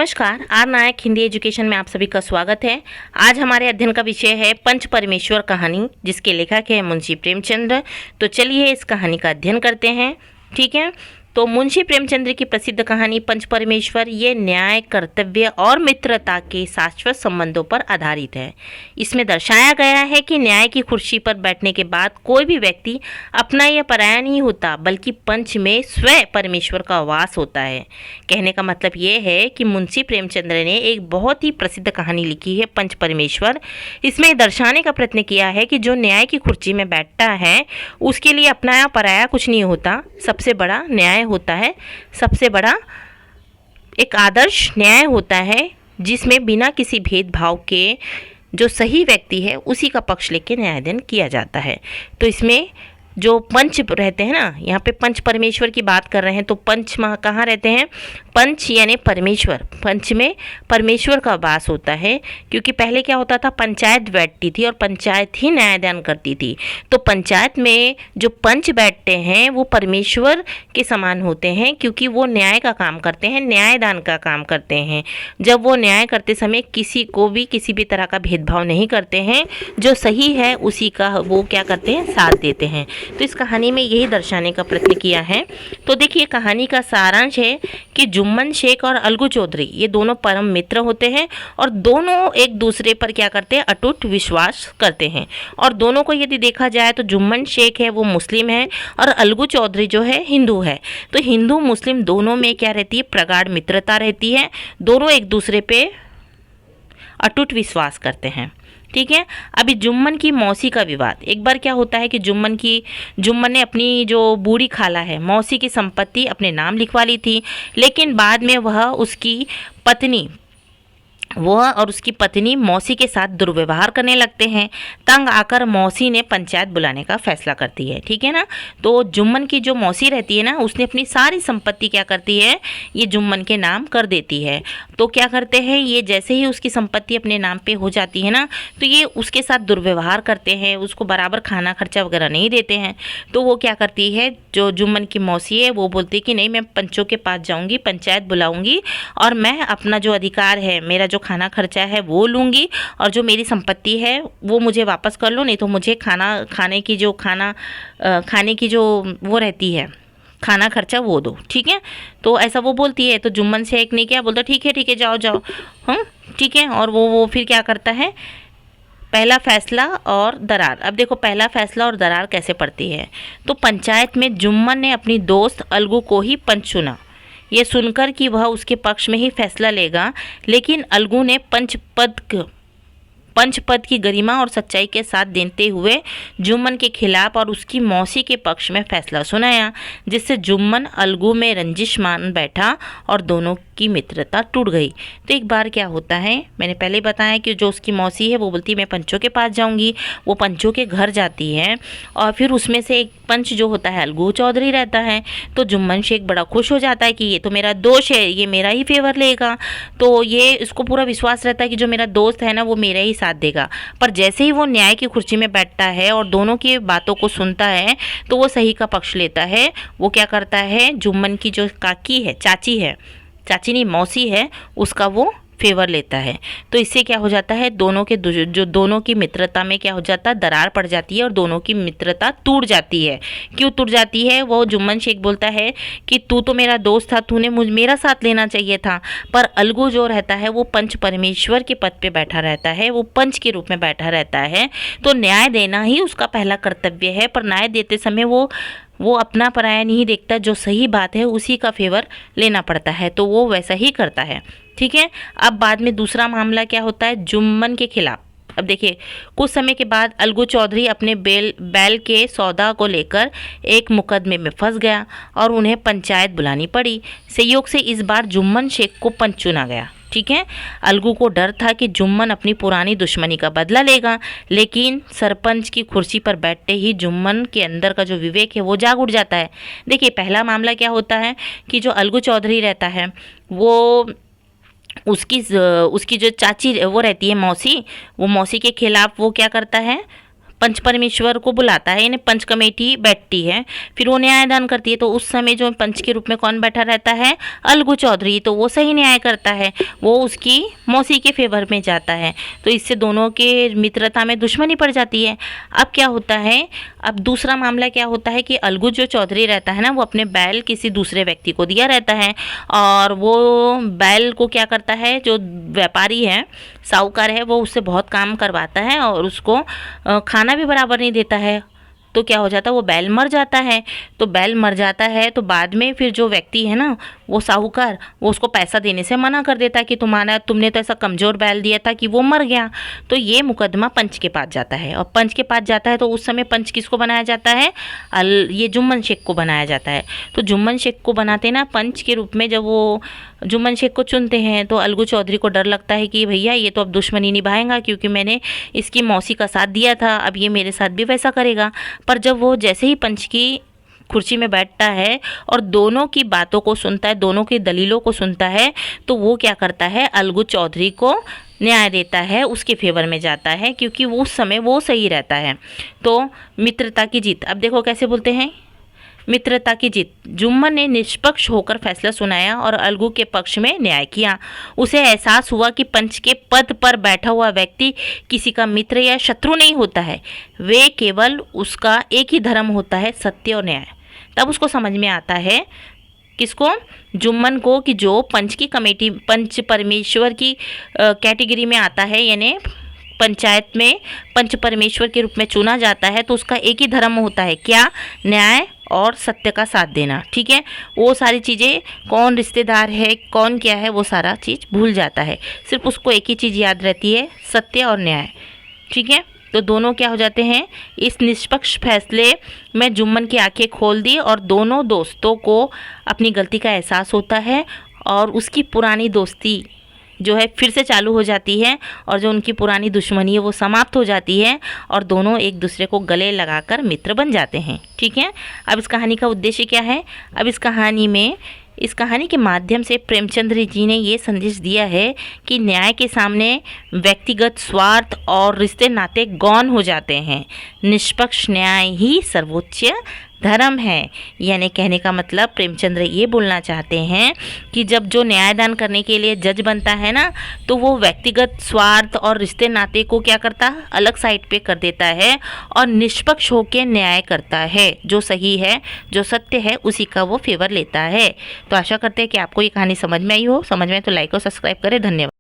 नमस्कार, are Nayak Hindi education में आप सभी का स्वागत है। आज हमारे अध्ययन का विषय है पंच परमेश्वर कहानी, जिसके लेखक है मुंशी प्रेमचंद्र। तो चलिए इस कहानी का अध्ययन करते हैं। ठीक है, तो मुंशी प्रेमचंद्र की प्रसिद्ध कहानी पंच परमेश्वर ये न्याय, कर्तव्य और मित्रता के शाश्वत संबंधों पर आधारित है। इसमें दर्शाया गया है कि न्याय की कुर्सी पर बैठने के बाद कोई भी व्यक्ति अपना या पराया नहीं होता, बल्कि पंच में स्वयं परमेश्वर का वास होता है। कहने का मतलब ये है कि मुंशी प्रेमचंद्र ने एक बहुत ही प्रसिद्ध कहानी लिखी है पंच परमेश्वर। इसमें दर्शाने का प्रयत्न किया है कि जो न्याय की कुर्सी में बैठता है उसके लिए अपना या पराया कुछ नहीं होता, सबसे बड़ा न्याय होता है, सबसे बड़ा एक आदर्श न्याय होता है, जिसमें बिना किसी भेदभाव के जो सही व्यक्ति है उसी का पक्ष लेके न्यायदान किया जाता है। तो इसमें जो पंच रहते हैं ना, यहाँ पे पंच परमेश्वर की बात कर रहे हैं, तो पंच कहाँ रहते हैं? पंच यानी परमेश्वर, पंच में परमेश्वर का वास होता है। क्योंकि पहले क्या होता था, पंचायत बैठती थी और पंचायत ही न्यायदान करती थी। तो पंचायत में जो पंच बैठते हैं वो परमेश्वर के समान होते हैं, क्योंकि वो न्याय का काम करते हैं, न्यायदान का काम करते हैं। जब वो न्याय करते समय किसी को भी किसी भी तरह का भेदभाव नहीं करते हैं, जो सही है उसी का वो क्या करते हैं, साथ देते हैं। तो इस कहानी में यही दर्शाने का प्रयत्न किया है। तो देखिए, कहानी का सारांश है कि जुम्मन शेख और अलगू चौधरी ये दोनों परम मित्र होते हैं और दोनों एक दूसरे पर क्या करते हैं, अटूट विश्वास करते हैं। और दोनों को यदि देखा जाए तो जुम्मन शेख है वो मुस्लिम है और अलगू चौधरी जो है हिंदू है। तो हिंदू मुस्लिम दोनों में क्या रहती है, प्रगाढ़ मित्रता रहती है। दोनों एक दूसरे पे अटूट विश्वास करते हैं। ठीक है, अभी जुम्मन की मौसी का विवाद। एक बार क्या होता है कि जुम्मन ने अपनी जो बूढ़ी खाला है मौसी की संपत्ति अपने नाम लिखवा ली थी, लेकिन बाद में वह और उसकी पत्नी मौसी के साथ दुर्व्यवहार करने लगते हैं। तंग आकर मौसी ने पंचायत बुलाने का फैसला करती है। ठीक है ना, तो जुम्मन की जो मौसी रहती है ना, उसने अपनी सारी संपत्ति क्या करती है, ये जुम्मन के नाम कर देती है। तो क्या करते हैं, ये जैसे ही उसकी संपत्ति अपने नाम पे हो जाती है ना, तो ये उसके साथ दुर्व्यवहार करते हैं, उसको बराबर खाना खर्चा वगैरह नहीं देते हैं। तो वो क्या करती है, जो जुम्मन की मौसी है वो बोलती है कि नहीं, मैं पंचों के पास जाऊँगी, पंचायत बुलाऊँगी और मैं अपना जो अधिकार है, मेरा जो खाना खर्चा है वो लूँगी, और जो मेरी संपत्ति है वो मुझे वापस कर लो, नहीं तो मुझे खाने की जो वो रहती है, खाना खर्चा वो दो। ठीक है, तो ऐसा वो बोलती है। तो जुम्मन शेख ने क्या बोलता, ठीक है जाओ। हम ठीक है, और वो फिर क्या करता है, पहला फैसला और दरार। अब देखो, पहला फैसला और दरार कैसे पड़ती है। तो पंचायत में जुम्मन ने अपनी दोस्त अलगू को ही पंच चुना, ये सुनकर कि वह उसके पक्ष में ही फैसला लेगा। लेकिन अलगू ने पंच पद की गरिमा और सच्चाई के साथ देते हुए जुम्मन के खिलाफ और उसकी मौसी के पक्ष में फैसला सुनाया, जिससे जुम्मन अलगू में रंजिश मान बैठा और दोनों की मित्रता टूट गई। तो एक बार क्या होता है, मैंने पहले बताया कि जो उसकी मौसी है वो बोलती है मैं पंचों के पास जाऊंगी, वो पंचों के घर जाती है और फिर उसमें से एक पंच जो होता है अलगू चौधरी रहता है। तो जुम्मन शेख बड़ा खुश हो जाता है कि ये तो मेरा दोस्त है, ये मेरा ही फेवर लेगा। तो ये इसको पूरा विश्वास रहता है कि जो मेरा दोस्त है ना वो मेरा ही साथ देगा। पर जैसे ही वो न्याय की कुर्सी में बैठता है और दोनों की बातों को सुनता है तो वो सही का पक्ष लेता है। वो क्या करता है, जुम्मन की जो चाची नहीं मौसी है, उसका वो फेवर लेता है। तो इससे क्या हो जाता है, दोनों की मित्रता में क्या हो जाता है, दरार पड़ जाती है और दोनों की मित्रता टूट जाती है। क्यों टूट जाती है, वो जुम्मन शेख बोलता है कि तू तो मेरा दोस्त था, तूने मेरा साथ लेना चाहिए था। पर अलगू जो रहता है वो पंच परमेश्वर के पद पे बैठा रहता है, वो पंच के रूप में बैठा रहता है। तो न्याय देना ही उसका पहला कर्तव्य है, पर न्याय देते समय वो अपना पराया नहीं देखता, जो सही बात है उसी का फेवर लेना पड़ता है। तो वो वैसा ही करता है। ठीक है, अब बाद में दूसरा मामला क्या होता है, जुम्मन के खिलाफ। अब देखिए, कुछ समय के बाद अलगू चौधरी अपने बैल के सौदा को लेकर एक मुकदमे में फंस गया और उन्हें पंचायत बुलानी पड़ी। संयोग से इस बार जुम्मन शेख को पंच चुना गया। ठीक है, अलगू को डर था कि जुम्मन अपनी पुरानी दुश्मनी का बदला लेगा, लेकिन सरपंच की कुर्सी पर बैठते ही जुम्मन के अंदर का जो विवेक है वो जाग उठ जाता है। देखिए, पहला मामला क्या होता है कि जो अलगू चौधरी रहता है वो उसकी जो चाची वो रहती है मौसी, वो मौसी के खिलाफ वो क्या करता है, पंच परमेश्वर को बुलाता है, यानी पंच कमेटी बैठती है, फिर वो न्यायदान करती है। तो उस समय जो पंच के रूप में कौन बैठा रहता है, अलगू चौधरी, तो वो सही न्याय करता है, वो उसकी मौसी के फेवर में जाता है। तो इससे दोनों के मित्रता में दुश्मनी पड़ जाती है। अब क्या होता है, अब दूसरा मामला क्या होता है कि अलगू जो चौधरी रहता है ना, वो अपने बैल किसी दूसरे व्यक्ति को दिया रहता है, और वो बैल को क्या करता है, जो व्यापारी है, साहूकार है, वो उससे बहुत काम करवाता है और उसको खाना भी बराबर नहीं देता है। तो क्या हो जाता है, वो बैल मर जाता है। तो बैल मर जाता है तो बाद में फिर जो व्यक्ति है ना, वो साहूकार, वो उसको पैसा देने से मना कर देता है कि तुमने तो ऐसा कमज़ोर बैल दिया था कि वो मर गया। तो ये मुकदमा पंच के पास जाता है, और पंच के पास जाता है तो उस समय पंच किसको बनाया जाता है, ये जुम्मन शेख को बनाया जाता है। तो जुम्मन शेख को बनाते ना पंच के रूप में, जब वो जुम्मन शेख को चुनते हैं तो अलगू चौधरी को डर लगता है कि भैया ये तो अब दुश्मनी निभाएगा, क्योंकि मैंने इसकी मौसी का साथ दिया था, अब ये मेरे साथ भी वैसा करेगा। पर जब वो जैसे ही पंच की कुर्सी में बैठता है और दोनों की बातों को सुनता है, दोनों की दलीलों को सुनता है, तो वो क्या करता है, अलगू चौधरी को न्याय देता है, उसके फेवर में जाता है, क्योंकि वो उस समय वो सही रहता है। तो मित्रता की जीत, अब देखो कैसे बोलते हैं, मित्रता की जीत। जुम्मन ने निष्पक्ष होकर फैसला सुनाया और अलगू के पक्ष में न्याय किया। उसे एहसास हुआ कि पंच के पद पर बैठा हुआ व्यक्ति किसी का मित्र या शत्रु नहीं होता है, वे केवल उसका एक ही धर्म होता है, सत्य और न्याय। तब उसको समझ में आता है, किसको, जुम्मन को, कि जो पंच की कमेटी, पंच परमेश्वर की कैटेगरी में आता है, यानी पंचायत में पंच परमेश्वर के रूप में चुना जाता है, तो उसका एक ही धर्म होता है, क्या, न्याय और सत्य का साथ देना। ठीक है, वो सारी चीज़ें, कौन रिश्तेदार है, कौन क्या है, वो सारा चीज़ भूल जाता है, सिर्फ उसको एक ही चीज़ याद रहती है, सत्य और न्याय। ठीक है, तो दोनों क्या हो जाते हैं, इस निष्पक्ष फैसले में जुम्मन की आंखें खोल दी और दोनों दोस्तों को अपनी गलती का एहसास होता है, और उसकी पुरानी दोस्ती जो है फिर से चालू हो जाती है, और जो उनकी पुरानी दुश्मनी है वो समाप्त हो जाती है, और दोनों एक दूसरे को गले लगाकर मित्र बन जाते हैं। ठीक है, अब इस कहानी का उद्देश्य क्या है, अब इस कहानी के माध्यम से प्रेमचंद जी ने ये संदेश दिया है कि न्याय के सामने व्यक्तिगत स्वार्थ और रिश्ते नाते गौण हो जाते हैं, निष्पक्ष न्याय ही सर्वोच्च धर्म है। यानी कहने का मतलब प्रेमचंद्र ये बोलना चाहते हैं कि जब जो न्यायदान करने के लिए जज बनता है ना, तो वो व्यक्तिगत स्वार्थ और रिश्ते नाते को क्या करता है, अलग साइड पे कर देता है, और निष्पक्ष होकर न्याय करता है, जो सही है, जो सत्य है, उसी का वो फेवर लेता है। तो आशा करते हैं कि आपको ये कहानी समझ में आई हो। समझ में तो लाइक और सब्सक्राइब करें। धन्यवाद।